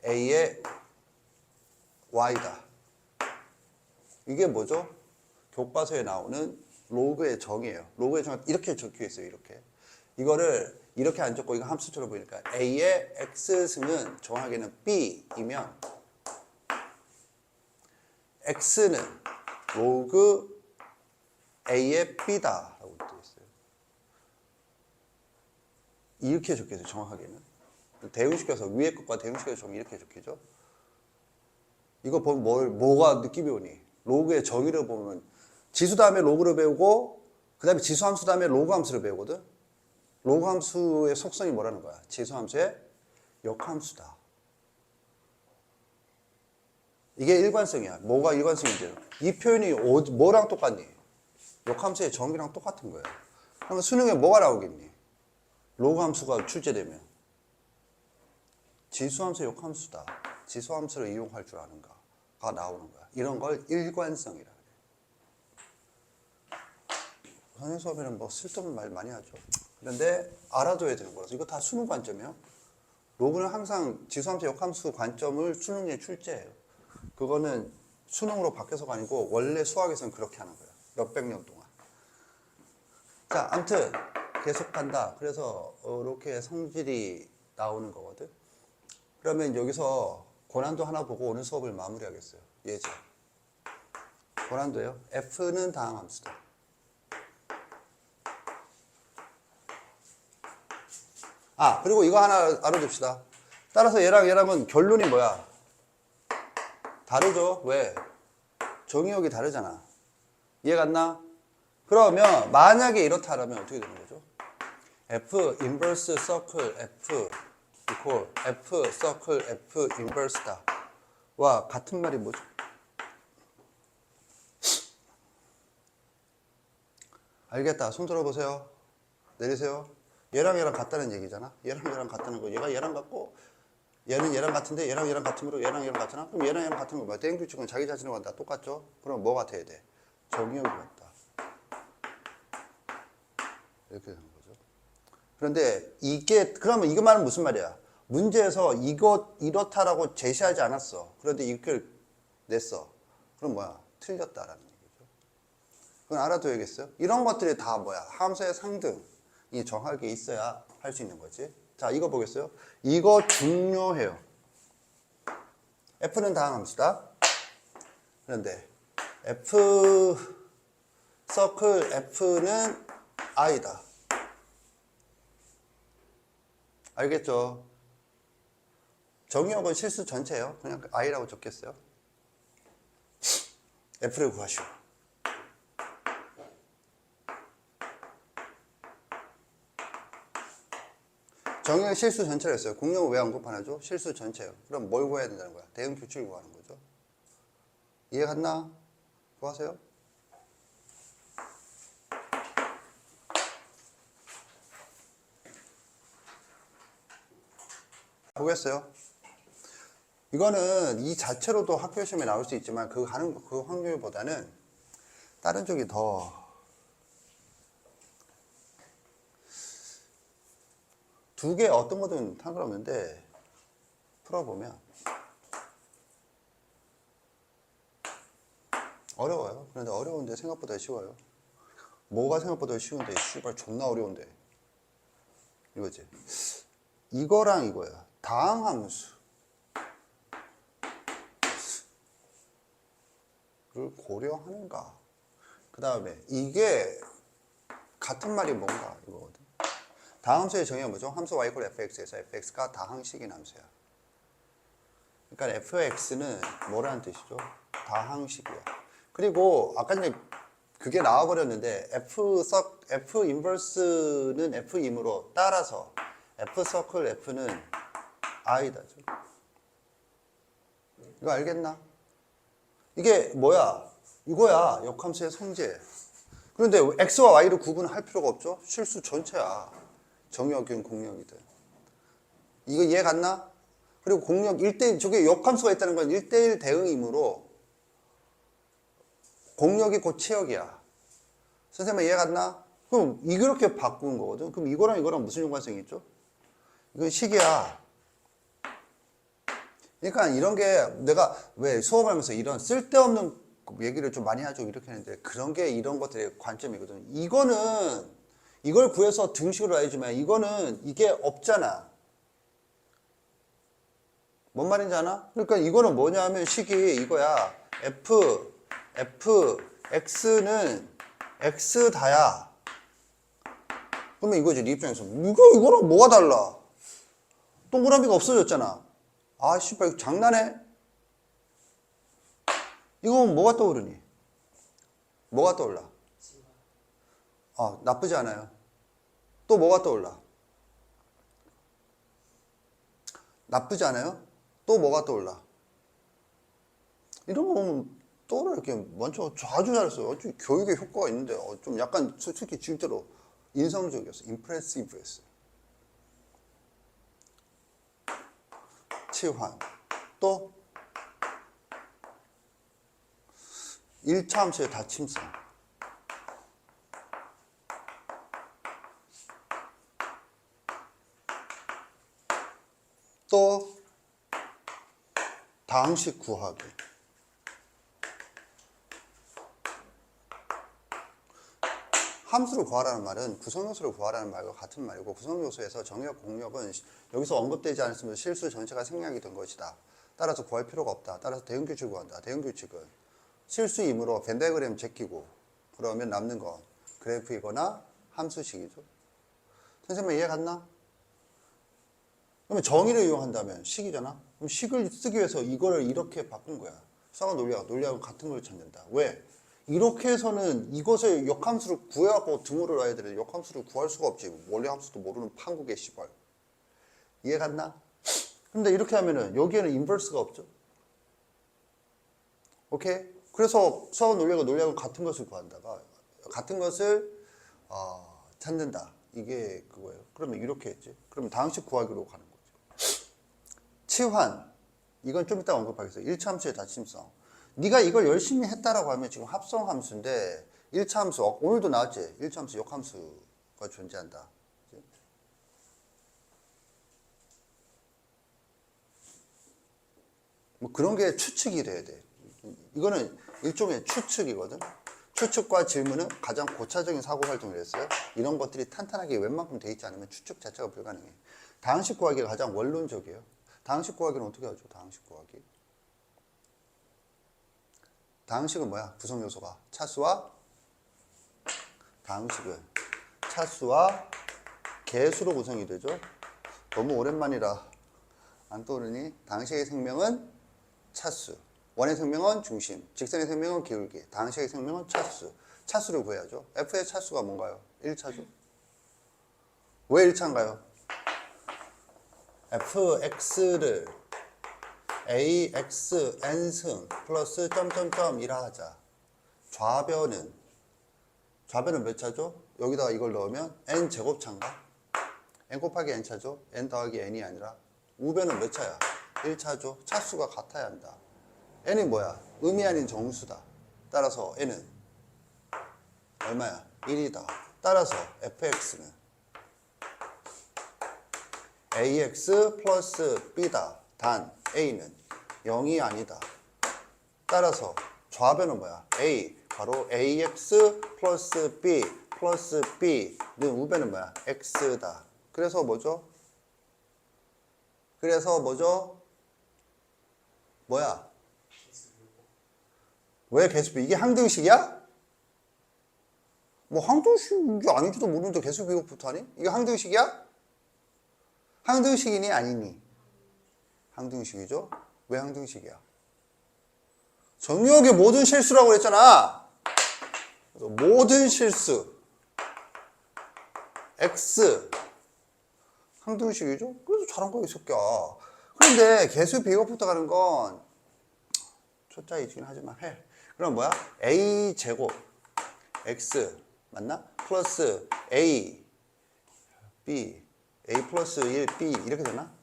[SPEAKER 1] a의 y다. 이게 뭐죠? 교과서에 나오는 로그의 정의예요. 로그의 정의 이렇게 적혀 있어요. 이렇게. 이거를 이렇게 안 적고 이거 함수처럼 보니까 a의 x승은 정확하게는 b이면 x는 로그 a의 b다 라고 되어 있어요. 이렇게 적혀 있어요. 정확하게는. 대응시켜서 위에 것과 대응시켜서 좀 이렇게 적히죠. 이거 보면 뭐가 느낌이 오니? 로그의 정의를 보면 지수 다음에 로그를 배우고 그 다음에 지수 함수 다음에 로그 함수를 배우거든. 로그 함수의 속성이 뭐라는 거야? 지수 함수의 역함수다. 이게 일관성이야. 뭐가 일관성인지. 이 표현이 뭐랑 똑같니? 역함수의 정의랑 똑같은 거예요. 그러면 수능에 뭐가 나오겠니? 로그 함수가 출제되면 지수함수의 역함수다. 지수함수를 이용할 줄 아는가가 나오는 거야. 이런 걸 일관성이라 그래. 선생님 수업에는 뭐 쓸데없는 말 많이 하죠. 그런데 알아둬야 되는 거라서 이거 다 수능 관점이에요. 로그는 항상 지수함수 역함수 관점을 수능에 출제해요. 그거는 수능으로 바뀌어서가 아니고 원래 수학에서는 그렇게 하는 거예요. 몇백 년 동안. 자, 아무튼 계속 간다. 그래서 이렇게 성질이 나오는 거거든. 그러면 여기서 고난도 하나 보고 오늘 수업을 마무리하겠어요. 예제. 고난도예요. F는 다항함수다. 아, 그리고 이거 하나 알아둡시다. 따라서 얘랑은 결론이 뭐야? 다르죠? 왜? 정의역이 다르잖아. 이해 갔나? 그러면 만약에 이렇다라면 어떻게 되는 거죠? F 인버스 서클 F 이퀄 F 서클 F 인버스다. 와 같은 말이 뭐죠? 알겠다. 손 들어보세요. 내리세요. 얘랑 같다는 얘기잖아. 얘랑 같다는 거. 얘가 얘랑 같고 얘는 얘랑 같은데 얘랑 같으므로 얘랑 같잖아. 그럼 얘랑 같은 거 뭐야? 대응 규칙은 자기 자신과 다 똑같죠? 그럼 뭐 같아야 돼? 정의역이 같다. 이렇게 되는 거죠. 그런데 이게 그러면 이것만은 무슨 말이야? 문제에서 이렇다라고 제시하지 않았어. 그런데 이걸 냈어. 그럼 뭐야? 틀렸다라는 얘기죠. 그건 알아둬야겠어요. 이런 것들이 다 뭐야? 함수의 상등이 정확하게 있어야 할 수 있는 거지. 자, 이거 보겠어요? 이거 중요해요. F는 다항함수다. 그런데 F 서클 F는 I다. 알겠죠? 정의역은 실수 전체예요. 그냥 I라고 적겠어요. F를 구하시오. 정의역 실수 전체를 했어요. 공역을 왜 언급하나죠? 실수 전체예요. 그럼 뭘 구해야 된다는 거야? 대응 규칙을 구하는 거죠. 이해 갔나? 구하세요. 보겠어요? 이거는 이 자체로도 학교 시험에 나올 수 있지만 그 확률보다는 다른 쪽이 더 두 개 어떤 거든 상관없는데 풀어보면 어려워요. 그런데 어려운데 생각보다 쉬워요. 뭐가 생각보다 쉬운데 씨발 존나 어려운데 이거지. 이거랑 이거야. 다항함수를 고려하는가. 그 다음에 이게 같은 말이 뭔가 이거거든. 다항수의 정의가 뭐죠? 함수 y = fx에서 fx가 다항식인 함수야. 그러니까 fx는 뭐라는 뜻이죠? 다항식이야. 그리고 아까 전에 그게 나와버렸는데 f 인버스는 f이므로 따라서 f 서클 f는 i다. 이거 알겠나? 이게 뭐야? 이거야. 역함수의 성질. 그런데 x와 y를 구분할 필요가 없죠? 실수 전체야. 정역이든 공역이든. 이거 이해 갔나? 그리고 공역 1대1, 저게 역함수가 있다는 건 1대1 대응이므로 공역이 곧 치역이야. 선생님 이해 갔나? 그럼 이렇게 바꾸는 거거든. 그럼 이거랑 무슨 연관성이 있죠? 이건 식이야. 그러니까 이런 게 내가 왜 수업하면서 이런 쓸데없는 얘기를 좀 많이 하죠. 이렇게 하는데 그런 게 이런 것들의 관점이거든. 이걸 구해서 등식으로 알지만 이거는 이게 없잖아. 뭔 말인지 아나? 그러니까 이거는 뭐냐면 식이 이거야. x는 x다야. 그러면 이거지. 네 입장에서 이거랑 뭐가 달라? 동그라미가 없어졌잖아. 아 씨발 이거 장난해? 이건 뭐가 떠오르니? 뭐가 떠올라? 나쁘지 않아요. 또 뭐가 떠올라? 나쁘지 않아요? 또 뭐가 떠올라? 이런 거 보면 떠올라. 이렇게 먼저 아주 잘했어요. 좀 교육에 효과가 있는데 좀 약간 솔직히 실제로 인상적이었어. 임프레시브였어. 치환. 또 1차 함수의 닫힘성. 또 다항식 구하기. 함수를 구하라는 말은 구성요소를 구하라는 말과 같은 말이고, 구성요소에서 정의역, 공역은 여기서 언급되지 않았으면 실수 전체가 생략이 된 것이다. 따라서 구할 필요가 없다. 따라서 대응규칙을 구한다. 대응규칙은 실수이므로 벤 다이어그램 제끼고 그러면 남는 건 그래프이거나 함수식이죠. 선생님 이해 갔나? 그러면 정의를 이용한다면 식이잖아. 그럼 식을 쓰기 위해서 이거를 이렇게 바꾼 거야. 수학과 논리하고 같은 걸 찾는다. 왜? 이렇게 해서는 이것을 역함수를 구해갖고 등호를 놔야 되는데 역함수를 구할 수가 없지. 원래 함수도 모르는 판국의 시발. 이해 갔나? 근데 이렇게 하면은 여기에는 인버스가 없죠. 오케이? 그래서 수학과 논리하고 같은 것을 구한다가 같은 것을 찾는다. 이게 그거예요. 그러면 이렇게 했지. 그러면 다항식 구하기로 가는 거죠. 치환. 이건 좀 이따 언급하겠어요. 1차 함수의 닫힘성. 네가 이걸 열심히 했다라고 하면 지금 합성 함수인데 1차 함수, 오늘도 나왔지? 1차 함수 역함수가 존재한다. 뭐 그런 게 추측이 돼야 돼. 이거는 일종의 추측이거든. 추측과 질문은 가장 고차적인 사고 활동을 했어요. 이런 것들이 탄탄하게 웬만큼 돼 있지 않으면 추측 자체가 불가능해. 다항식 구하기가 가장 원론적이에요. 다항식 구하기는 어떻게 하죠? 다항식 구하기. 다항식은 뭐야? 구성요소가 다항식은 차수와 개수로 구성이 되죠. 너무 오랜만이라 안 떠오르니? 다항식의 생명은 차수, 원의 생명은 중심, 직선의 생명은 기울기, 다항식의 생명은 차수. 차수를 구해야죠. F의 차수가 뭔가요? 1차죠. 왜 1차인가요? fx를 ax n승 플러스 점점점이라 하자. 좌변은 몇 차죠? 여기다가 이걸 넣으면 n 제곱차인가? n 곱하기 n 차죠? n 더하기 n이 아니라 우변은 몇 차야? 1차죠. 차수가 같아야 한다. n이 뭐야? 음이 아닌 정수다. 따라서 n은 얼마야? 1이다. 따라서 fx는 ax 플러스 b다. 단 a는 0이 아니다. 따라서 좌변은 뭐야? a 바로 ax 플러스 b는 우변은 뭐야? x다. 그래서 뭐죠? 뭐야? 왜 개수비? 이게 항등식이야? 뭐 항등식이 아닌지도 모르는데 개수비곱부터 하니? 이게 항등식이야? 항등식이니 아니니? 항등식이죠? 왜 항등식이야? 정리역의 모든 실수라고 그랬잖아. 그래서 모든 실수 x 항등식이죠? 그래서 잘한 거야 이 새끼야. 그런데 개수 비교부터 가는 건 초짜이긴 하지만 해. 그럼 뭐야? a 제곱 x 맞나? 플러스 a 플러스 1 b 이렇게 되나?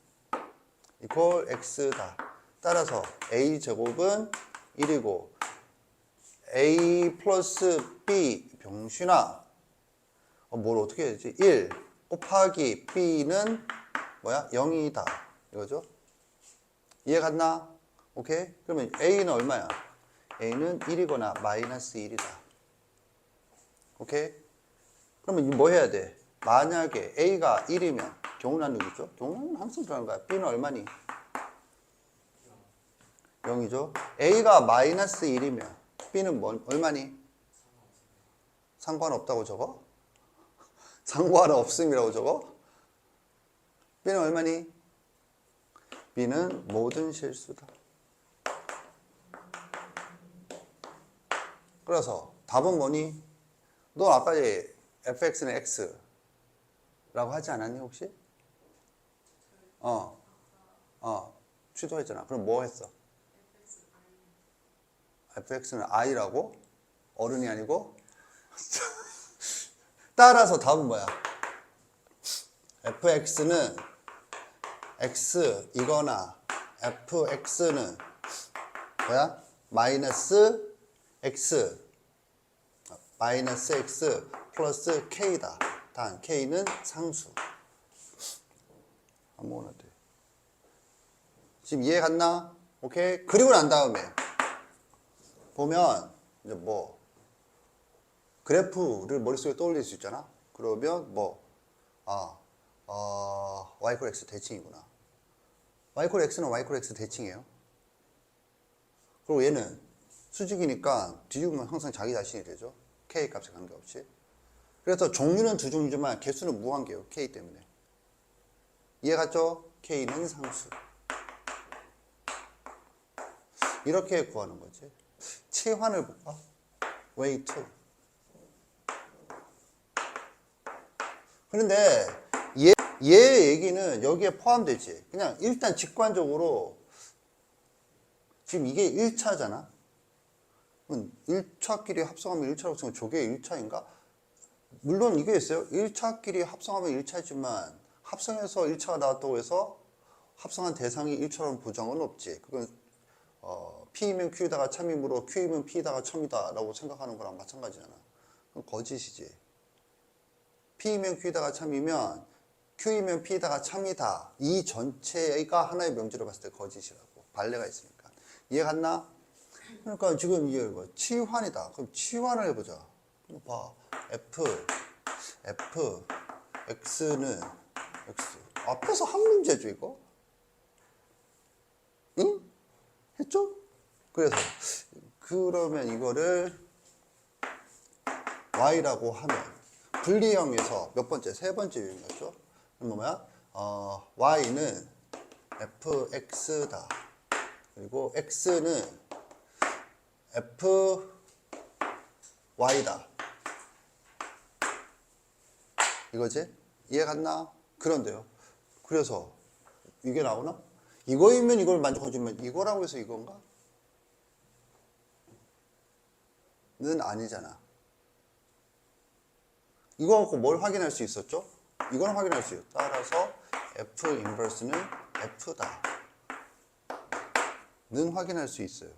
[SPEAKER 1] 이퀄 x다. 따라서 a 제곱은 1이고 a 플러스 b 병신아 뭘 어떻게 해야 되지? 1 곱하기 b는 뭐야? 0이다. 이거죠? 이해 갔나? 오케이? 그러면 a는 얼마야? a는 1이거나 마이너스 1이다. 오케이? 그러면 뭐 해야 돼? 만약에 a가 1이면 경우난누기죠? 경우난은 항상 들어가는 거야. b는 얼마니? 0이죠? a가 마이너스 1이면 b는 얼마니? 상관없다고 적어? 상관없음이라고 적어? b는 얼마니? b는 모든 실수다. 그래서 답은 뭐니? 너 아까 fx는 x라고 하지 않았니 혹시? 취소했잖아. 그럼 뭐 했어? fx는 i라고? 어른이 아니고? 따라서 답은 뭐야? fx는 x이거나 fx는 뭐야? 마이너스 x 플러스 k다. 단 k는 상수. 아무거나 돼. 지금 이해 갔나? 오케이. 그리고 난 다음에 보면 이제 뭐 그래프를 머릿속에 떠올릴 수 있잖아. 그러면 뭐 y = x 대칭이구나. y = x는 y = x 대칭이에요. 그리고 얘는 수직이니까 뒤집으면 항상 자기 자신이 되죠. k 값에 관계없이. 그래서 종류는 두 종류지만 개수는 무한계예요. k 때문에. 이해 갔죠? k는 상수. 이렇게 구하는 거지. 치환을 볼까? way 2. 그런데 얘 얘기는 여기에 포함되지. 그냥 일단 직관적으로 지금 이게 1차잖아. 1차끼리 합성하면 1차라고 치면 저게 1차인가? 물론 이게 있어요. 1차끼리 합성하면 1차지만 합성해서 1차가 나왔다고 해서 합성한 대상이 1차라는 보장은 없지. 그건 P이면 Q에다가 참이므로 Q이면 P에다가 첨이다 라고 생각하는 거랑 마찬가지잖아. 그건 거짓이지. P이면 Q에다가 참이면 Q이면 P에다가 참이다. 이 전체가 하나의 명제로 봤을 때 거짓이라고. 발레가 있으니까. 이해 갔나? 그러니까 지금 이게 뭐 치환이다. 그럼 치환을 해보자. 봐. x는 x. 앞에서 한 문제죠, 이거? 응? 했죠? 그래서 그러면 이거를 y라고 하면 분리형에서 몇 번째? 세 번째 유형이었죠? 그럼 뭐야? y는 fx다. 그리고 x는 fy다. 이거지? 이해 갔나? 그런데요. 그래서 이게 나오나? 이거이면 이걸 만족해주면 이거라고 해서 이건가? 는 아니잖아. 이거 갖고 뭘 확인할 수 있었죠? 이거는 확인할 수 있어요. 따라서 f 인버스는 f다. 는 확인할 수 있어요.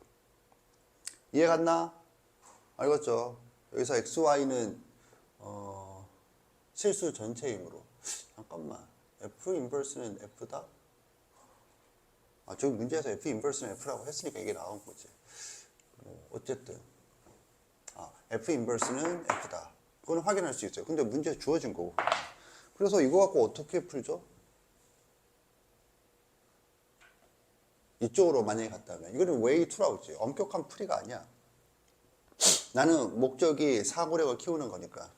[SPEAKER 1] 이해 갔나? 알겠죠? 여기서 xy는 실수 전체이므로 잠깐만 f 인버스는 f다? 저기 문제에서 f 인버스는 f라고 했으니까 이게 나온 거지. 어쨌든 f 인버스는 f다. 그건 확인할 수 있어요. 근데 문제 주어진 거고. 그래서 이거 갖고 어떻게 풀죠? 이쪽으로 만약에 갔다면 이거는 way 2라고 했지. 엄격한 풀이가 아니야. 나는 목적이 사고력을 키우는 거니까.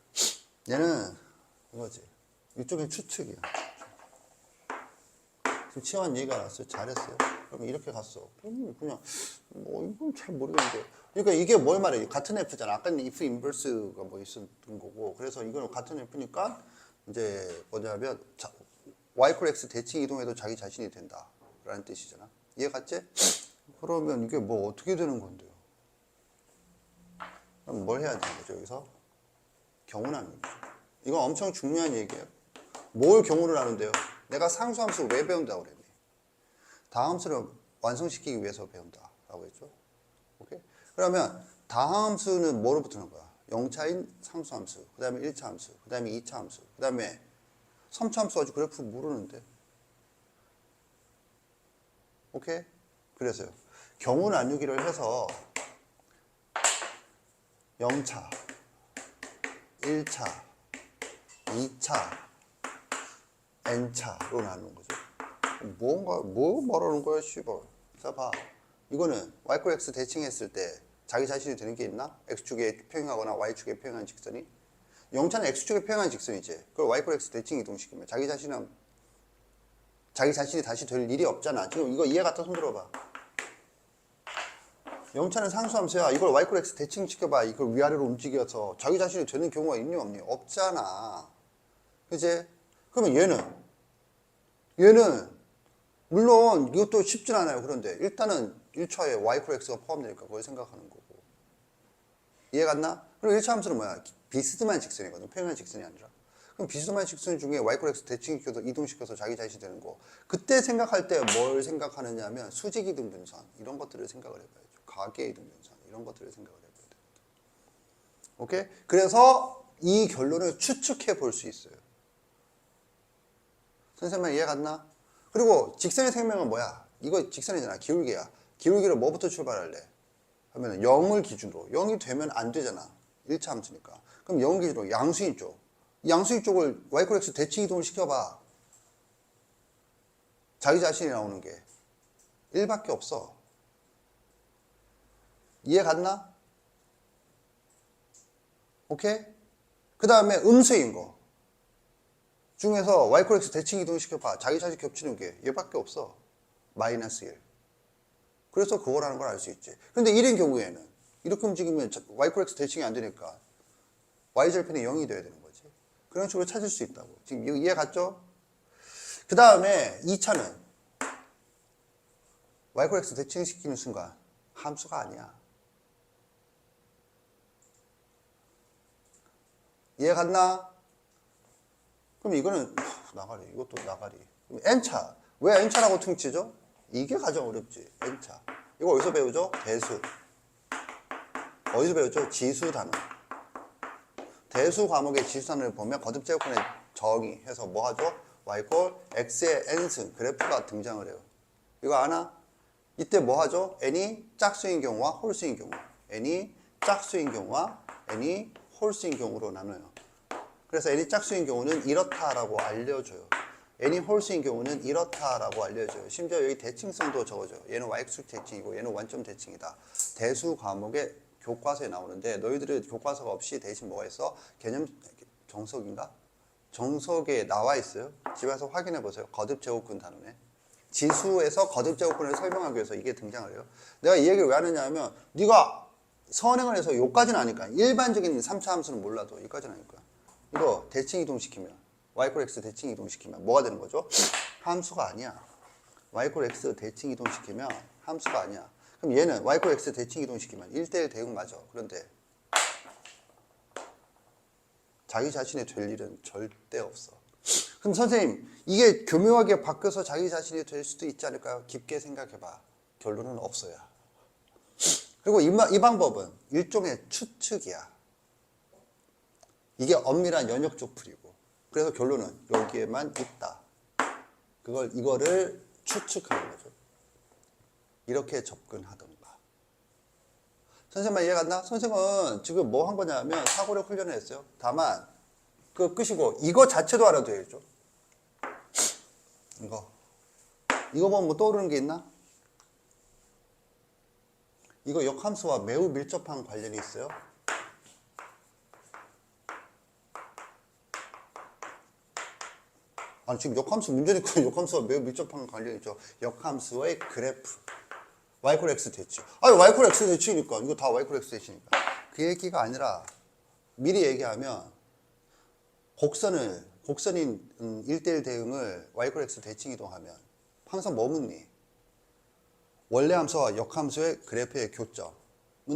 [SPEAKER 1] 얘는 이거지. 이쪽엔 추측이야. 지금 치환 얘기가 나왔어요. 잘했어요. 그럼 이렇게 갔어. 그럼 그냥 뭐 이건 잘 모르겠는데. 그러니까 이게 뭘 말해? 같은 F잖아. 아까는 if inverse가 뭐 있었던 거고. 그래서 이거는 같은 F니까 이제 뭐냐면 y = x 대칭 이동해도 자기 자신이 된다. 라는 뜻이잖아. 이해 갔지? 그러면 이게 뭐 어떻게 되는 건데요? 그럼 뭘 해야 되는 거죠, 여기서? 경우나는 거죠. 이건 엄청 중요한 얘기예요. 뭘 경우를 하는데요? 내가 상수함수 왜 배운다고 그랬니? 다함수를 완성시키기 위해서 배운다라고 했죠. 오케이? 그러면 다함수는 뭐로 붙는 거야? 0차인 상수함수, 그 다음에 1차 함수, 그 다음에 2차 함수, 그 다음에 3차 함수 가지고 그래프 모르는데. 오케이? 그래서요. 경우 나누기를 해서 0차, 1차, 2차, n차로 나누는 거죠. 뭐 말하는 거야, 씨발. 자, 봐. 이거는 y x 대칭했을 때 자기 자신이 되는 게 있나? x축에 평행하거나 y축에 평행한 직선이? 0차는 x축에 평행한 직선이지. 그걸 y x 대칭 이동시키면 자기 자신이 다시 될 일이 없잖아. 지금 이거 이해 갔다 손 들어봐. 0차는 상수함수야. 이걸 y x 대칭 시켜봐. 이걸 위아래로 움직여서 자기 자신이 되는 경우가 있니 없니? 없잖아. 그치? 그러면 얘는 물론 이것도 쉽진 않아요. 그런데 일단은 1차에 y x가 포함되니까 그걸 생각하는 거고. 이해 갔나? 그리고 1차 함수는 뭐야? 비스듬한 직선이거든. 평행한 직선이 아니라. 그럼 비스듬한 직선 중에 y x 대칭시켜서 이동시켜서 자기 자신이 되는 거. 그때 생각할 때 뭘 생각하느냐 하면 수직 이등 분선 이런 것들을 생각을 해봐야죠. 가계 이등 분선 이런 것들을 생각을 해봐야 돼요. 오케이? 그래서 이 결론을 추측해 볼 수 있어요. 선생님 이해 갔나? 그리고 직선의 생명은 뭐야? 이거 직선이잖아. 기울기야. 기울기를 뭐부터 출발할래? 하면 0을 기준으로. 0이 되면 안 되잖아. 1차 함수니까. 그럼 0을 기준으로 양수인 쪽. 양수인 쪽을 y x 대칭 이동을 시켜봐. 자기 자신이 나오는 게 1밖에 없어. 이해 갔나? 오케이? 그 다음에 음수인 거 중에서 y x 대칭 이동을 시켜봐. 자기 자신 겹치는 게 얘밖에 없어. 마이너스 1. 그래서 그거라는 걸 알 수 있지. 그런데 1인 경우에는 이렇게 움직이면 y x 대칭이 안 되니까 y절편이 0이 돼야 되는 거지. 그런 식으로 찾을 수 있다고. 지금 이해 갔죠? 그 다음에 2차는 y x 대칭시키는 순간 함수가 아니야. 이해 갔나? 그럼 이거는 나가리. 이것도 나가리. 그럼 n차. 왜 n차라고 퉁치죠? 이게 가장 어렵지. n차. 이거 어디서 배우죠? 대수. 어디서 배웠죠? 지수 단원. 대수 과목의 지수 단원을 보면 거듭제곱근의 정의해서 뭐 하죠? y x의 n승 그래프가 등장을 해요. 이거 아나? 이때 뭐 하죠? n이 짝수인 경우와 홀수인 경우. n이 짝수인 경우와 n이 홀수인 경우로 나눠요. 그래서 n이 짝수인 경우는 이렇다라고 알려줘요. n이 홀수인 경우는 이렇다라고 알려줘요. 심지어 여기 대칭성도 적어줘요. 얘는 y축 대칭이고 얘는 원점 대칭이다. 대수 과목의 교과서에 나오는데 너희들은 교과서가 없이 대신 뭐가 있어? 개념 정석인가? 정석에 나와 있어요. 집에서 확인해 보세요. 거듭제곱근 단원에. 지수에서 거듭제곱근을 설명하기 위해서 이게 등장을 해요. 내가 이 얘기를 왜 하느냐 하면 네가 선행을 해서 요까지는 아니까 일반적인 3차 함수는 몰라도 여기까지는 아니까 이거 대칭 이동시키면 y x 대칭 이동시키면 뭐가 되는 거죠? 함수가 아니야. y x 대칭 이동시키면 함수가 아니야. 그럼 얘는 y x 대칭 이동시키면 1대1 대응 맞아. 그런데 자기 자신이 될 일은 절대 없어. 그럼 선생님 이게 교묘하게 바뀌어서 자기 자신이 될 수도 있지 않을까요? 깊게 생각해봐. 결론은 없어요. 그리고 이 방법은 일종의 추측이야. 이게 엄밀한 연역적 풀이고. 그래서 결론은 여기에만 있다. 이거를 추측하는 거죠. 이렇게 접근하던가. 선생님 이해 갔나? 선생은 지금 뭐 한 거냐면 사고력 훈련을 했어요. 다만 그거 끄시고 이거 자체도 알아도 되죠. 이거 보면 뭐 떠오르는 게 있나? 이거 역함수와 매우 밀접한 관련이 있어요. 아니 지금 역함수 문제니까 역함수와 매우 밀접한 관련이 있죠. 역함수의 그래프. y x 대칭. 아니 y x 대칭이니까 이거 다 y x 대칭이니까. 그 얘기가 아니라 미리 얘기하면 곡선인 1대1 대응을 y x 대칭 이동하면 항상 뭐 묻니? 원래 함수와 역함수의 그래프의 교점은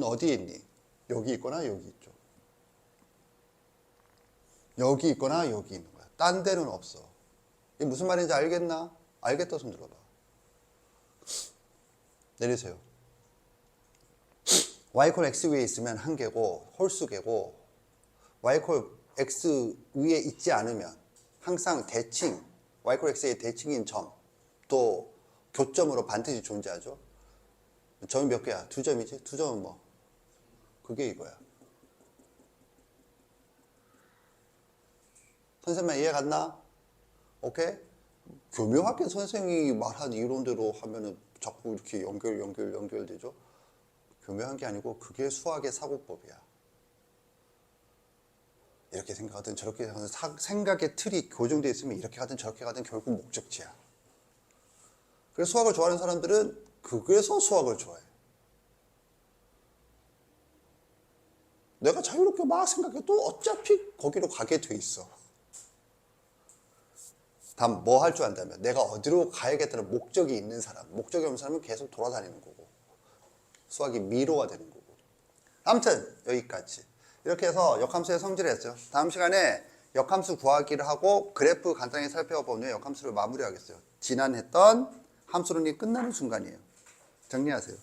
[SPEAKER 1] 어디에 있니? 여기 있거나 여기 있죠. 여기 있거나 여기 있는 거야. 딴 데는 없어. 이게 무슨 말인지 알겠나? 알겠다 손 들어봐. 내리세요. y x 위에 있으면 한 개고 홀수개고 y x 위에 있지 않으면 항상 대칭, y x의 대칭인 점, 또 교점으로 반드시 존재하죠. 점이 몇 개야? 2점이지? 2점은 뭐? 그게 이거야. 선생님 이해 갔나? 오케이? 교묘하게 선생님이 말한 이론대로 하면은 자꾸 이렇게 연결되죠? 교묘한 게 아니고 그게 수학의 사고법이야. 이렇게 생각하든 저렇게 생각하든 생각의 틀이 고정되어 있으면 이렇게 가든 저렇게 가든 결국 목적지야. 그래서 수학을 좋아하는 사람들은 그래서 수학을 좋아해. 내가 자유롭게 막 생각해도 어차피 거기로 가게 돼 있어. 다음 뭐 할 줄 안다면 내가 어디로 가야겠다는 목적이 있는 사람, 목적이 없는 사람은 계속 돌아다니는 거고 수학이 미로가 되는 거고. 아무튼 여기까지 이렇게 해서 역함수의 성질을 했어요. 다음 시간에 역함수 구하기를 하고 그래프 간단히 살펴본 후에 역함수를 마무리하겠어요. 지난 했던 함수론이 끝나는 순간이에요. 정리하세요.